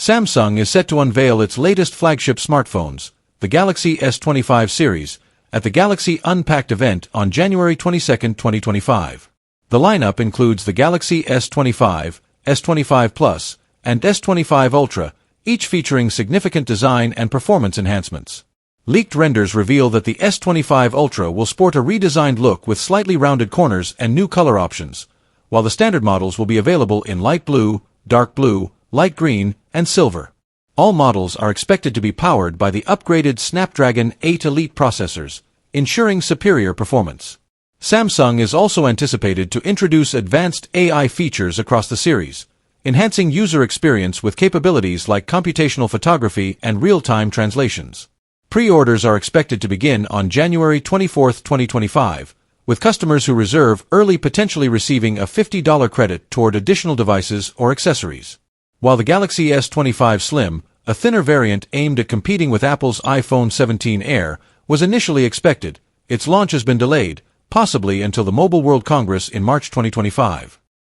Samsung is set to unveil its latest flagship smartphones, the Galaxy S25 series, at the Galaxy Unpacked event on January 22, 2025. The lineup includes the Galaxy S25, S25 Plus, and S25 Ultra, each featuring significant design and performance enhancements. Leaked renders reveal that the S25 Ultra will sport a redesigned look with slightly rounded corners and new color options, while the standard models will be available in light blue, dark blue, light green, and silver. All models are expected to be powered by the upgraded Snapdragon 8 Elite processors, ensuring superior performance. Samsung is also anticipated to introduce advanced AI features across the series, enhancing user experience with capabilities like computational photography and real-time translations. Pre-orders are expected to begin on January 24, 2025, with customers who reserve early potentially receiving a $50 credit toward additional devices or accessories. While the Galaxy S25 Slim, a thinner variant aimed at competing with Apple's iPhone 17 Air, was initially expected, its launch has been delayed, possibly until the Mobile World Congress in March 2025.